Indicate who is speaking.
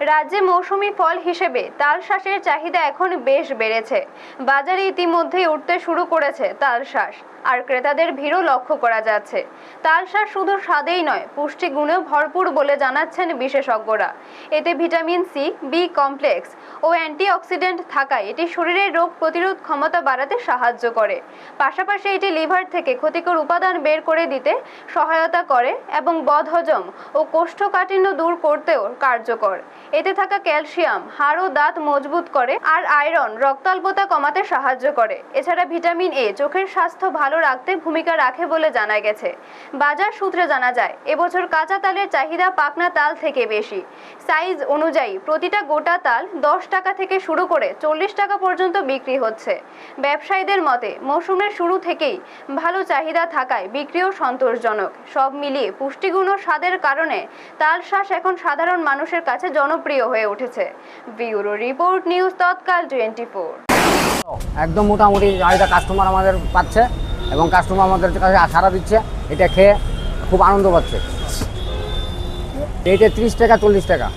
Speaker 1: রাজ্যে মৌসুমি ফল হিসেবে তালশাঁসের চাহিদা এখন বেশ বেড়েছে। বাজারে ইতিমধ্যেই উঠতে শুরু করেছে তালশাঁস, আর ক্রেতাদের ভিড়ও লক্ষ্য করা যাচ্ছে। তালশাঁস শুধু স্বাদেই নয়, পুষ্টিগুণেও ভরপুর বলে জানাচ্ছেন বিশেষজ্ঞরা। এতে ভিটামিন সি, বি কমপ্লেক্স ও অ্যান্টিঅক্সিডেন্ট থাকায় এটি শরীরের রোগ প্রতিরোধ ক্ষমতা বাড়াতে সাহায্য করে। পাশাপাশি এটি লিভার থেকে ক্ষতিকর উপাদান বের করে দিতে সহায়তা করে এবং বদহজম ও কোষ্ঠকাঠিন্য দূর করতেও কার্যকর। এতে থাকা ক্যালসিয়াম হাড় ও দাঁত মজবুত করে, আর আয়রন রক্তাল্পতা কমাতে সাহায্য করে। এছাড়া ভিটামিন এ চোখের স্বাস্থ্য ভালো রাখতে ভূমিকা রাখে বলে জানা গেছে। বাজার সূত্রে জানা যায়, এবছর কাঁচা তালের চাহিদা পাকনা তাল থেকে বেশি। সাইজ অনুযায়ী প্রতিটা গোটা তাল 10 টাকা থেকে শুরু করে 40 টাকা পর্যন্ত বিক্রি হচ্ছে। ব্যবসায়ীদের মতে মৌসুমের শুরু থেকেই ভালো চাহিদা থাকায় বিক্রিও সন্তোষজনক। সব মিলিয়ে পুষ্টিগুণ ও স্বাদের কারণে তালশাঁস এখন সাধারণ মানুষের কাছে জনপ্রিয় হয়ে উঠেছে। ব্যুরো রিপোর্ট, নিউজ তৎকাল 24।
Speaker 2: একদম মোটামুটি চাহিদা কাস্টমার আমাদের পাচ্ছে এবং কাস্টমার আমাদের কাছে সাড়া দিচ্ছে। এটা খেয়ে খুব আনন্দ পাচ্ছে। এইটা 30 টাকা 40 টাকা।